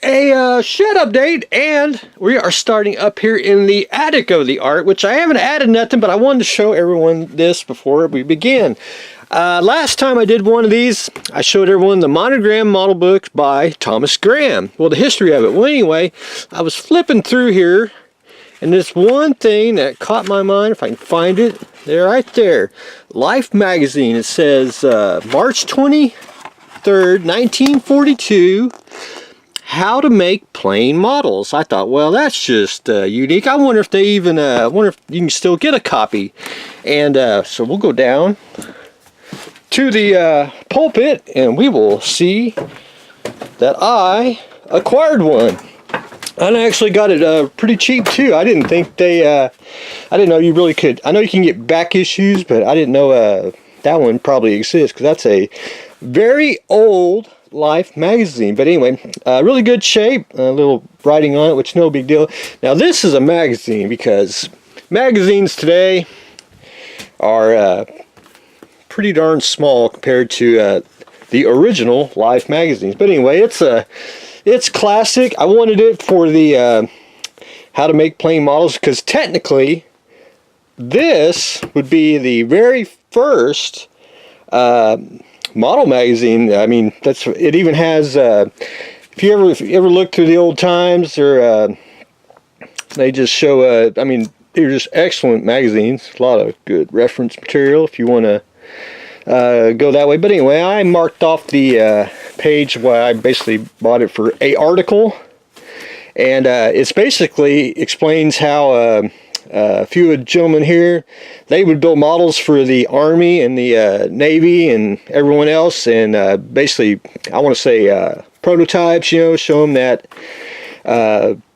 a shed update, and we are starting up here in the attic of the art, which I haven't added nothing, but I wanted to show everyone this before we begin. Last time I did one of these, I showed everyone the Monogram model book by Thomas Graham. Well, the history of it. Well, anyway, I was flipping through here, and this one thing that caught my mind, if I can find it, there, right there. Life magazine. It says March 23rd, 1942. How to make plane models. I thought, well, that's just unique. I wonder if they even, wonder if you can still get a copy. And so we'll go down to the pulpit, and we will see that I acquired one. And I actually got it pretty cheap too. I didn't think they, I didn't know you really could. I know you can get back issues, but I didn't know that one probably exists, because that's a very old Life magazine. But anyway, really good shape, a little writing on it, which no big deal. Now this is a magazine, because magazines today are pretty darn small compared to the original Life magazines. But anyway, it's classic. I wanted it for the how to make plane models, because technically this would be the very first model magazine. I mean, that's, it even has if you ever look through the old times, or they just show I mean, they're just excellent magazines, a lot of good reference material if you want to go that way. But anyway, I marked off the page where I basically bought it for a article, and it's basically explains how a few gentlemen here, they would build models for the Army and the Navy and everyone else, and basically, I want to say prototypes, you know, show them that,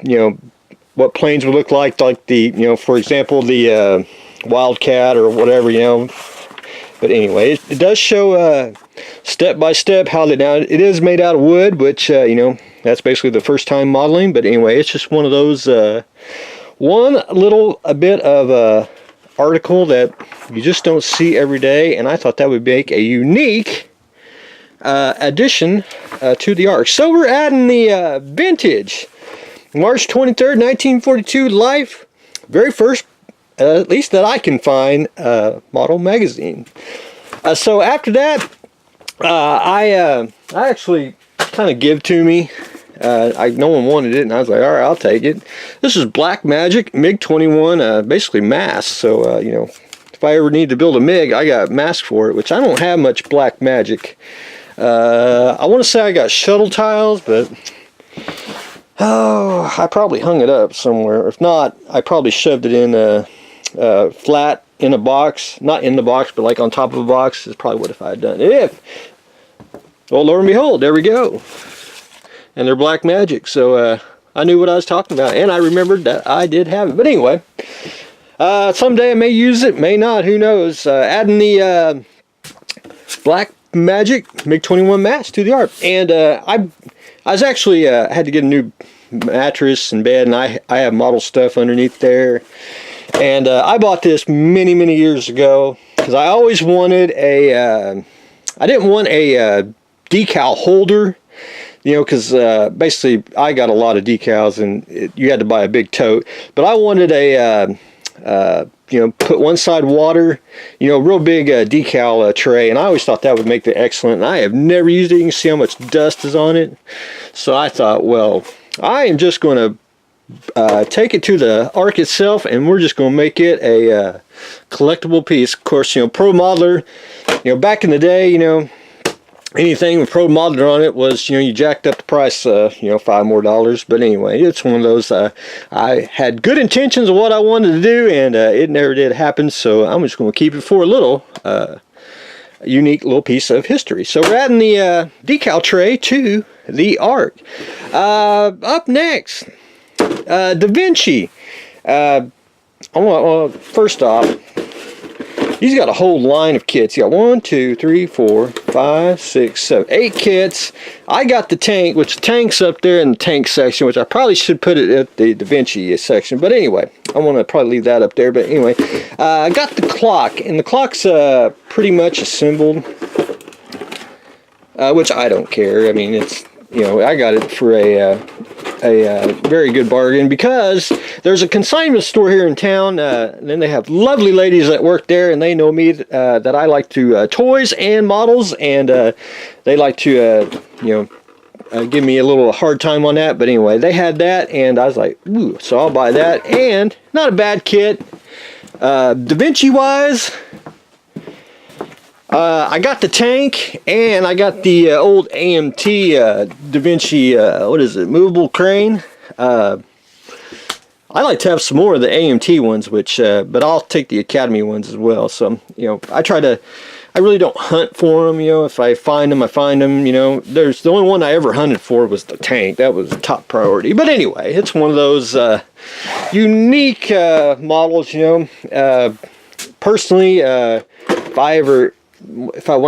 you know, what planes would look like the, you know, for example, the Wildcat or whatever, you know. But anyway, it does show step by step how now it is made out of wood, which, you know, that's basically the first time modeling. But anyway, it's just one of those, one little bit of article that you just don't see every day, and I thought that would make a unique addition to the ARC. So we're adding the vintage March 23rd, 1942 Life, very first, at least that I can find, model magazine. So after that, I actually kind of give to me. No one wanted it, and I was like, all right, I'll take it. This is Black Magic MiG-21, basically mask. So, you know, if I ever need to build a MiG, I got mask for it, which I don't have much Black Magic. I want to say I got shuttle tiles, but oh, I probably hung it up somewhere. If not, I probably shoved it in flat in a box. Not in the box, but like on top of a box is probably what if I had done it. Well, lo and behold, there we go. And they're Black Magic, so I knew what I was talking about, and I remembered that I did have it. But anyway, someday I may use it, may not, who knows. Adding the Black Magic MiG-21 mask to the ARC, and I was actually had to get a new mattress and bed, and I have model stuff underneath there. And I bought this many years ago, because I always wanted a I didn't want a decal holder, you know, because basically I got a lot of decals, and you had to buy a big tote. But I wanted a you know, put one side water, you know, real big decal tray, and I always thought that would make it excellent. And I have never used it. You can see how much dust is on it. So I thought, well, I am just going to take it to the ARC itself, and we're just going to make it a collectible piece. Of course, you know, Pro Modeler, you know, back in the day, you know, anything with Pro Modeler on it was, you know, you jacked up the price, you know, $5 more. But anyway, it's one of those, I had good intentions of what I wanted to do, and it never did happen, so I'm just going to keep it for a little unique little piece of history. So we're adding the decal tray to the ARC. Up next, DaVinci. Well, first off, he's got a whole line of kits. He got 1, 2, 3, 4, 5, 6, 7, 8 kits. I got the tank, which the tank's up there in the tank section, which I probably should put it at the DaVinci section. But anyway, I want to probably leave that up there. But anyway, I got the clock, and the clock's pretty much assembled, which I don't care. I mean, it's you know, I got it for a very good bargain, because there's a consignment store here in town, and then they have lovely ladies that work there, and they know me that I like to toys and models, and they like to you know, give me a little hard time on that. But anyway, they had that, and I was like, ooh, so I'll buy that. And not a bad kit. DaVinci wise, I got the tank, and I got the old AMT DaVinci, what is it, movable crane. I like to have some more of the AMT ones, which, but I'll take the Academy ones as well. So, you know, I really don't hunt for them. You know, if I find them, I find them. You know, the only one I ever hunted for was the tank. That was top priority. But anyway, it's one of those unique models. You know, personally, when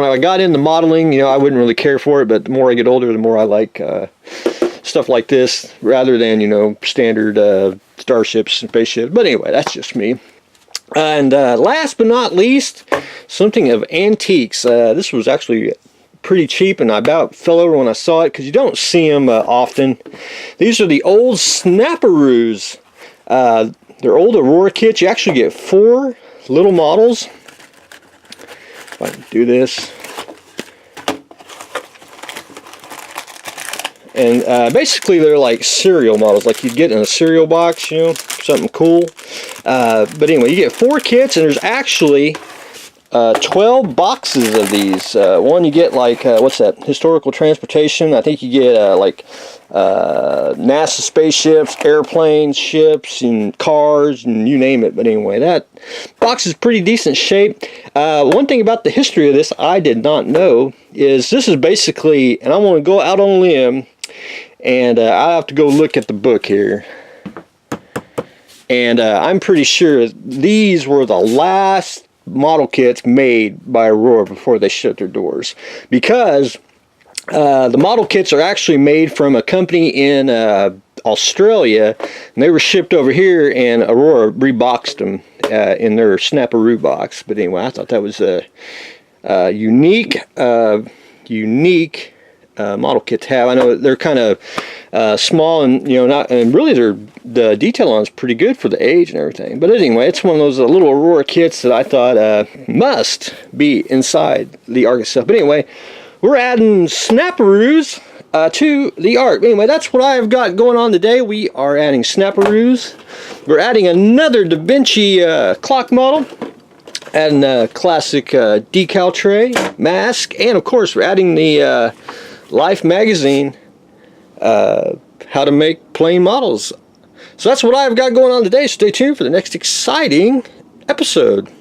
I got into modeling, you know, I wouldn't really care for it. But the more I get older, the more I like stuff like this, rather than, you know, standard starships and spaceships. But anyway, that's just me. And last but not least, something of antiques. This was actually pretty cheap, and I about fell over when I saw it, because you don't see them often. These are the old Snapperoos. They're old Aurora kits. You actually get 4 little models. If I can do this. And basically they're like cereal models, like you'd get in a cereal box, you know, something cool. But anyway, you get 4 kits, and there's actually 12 boxes of these. One you get like, what's that, historical transportation. I think you get like NASA spaceships, airplanes, ships, and cars, and you name it. But anyway, that box is pretty decent shape. One thing about the history of this I did not know is this is basically, and I want to go out on a limb, and I have to go look at the book here. And I'm pretty sure these were the last model kits made by Aurora before they shut their doors, because the model kits are actually made from a company in Australia, and they were shipped over here, and Aurora reboxed them in their Snapperoo box. But anyway, I thought that was a unique model kit to have. I know they're kind of small, and you know, and really the detail on is pretty good for the age and everything. But anyway, it's one of those little Aurora kits that I thought must be inside the Ark itself. But anyway, we're adding Snapperoos to the Ark. Anyway, that's what I've got going on today. We are adding Snapperoos. We're adding another DaVinci clock model, adding a classic decal tray, mask, and of course we're adding the Life magazine, how to make plain models. So that's what I've got going on today. Stay tuned for the next exciting episode.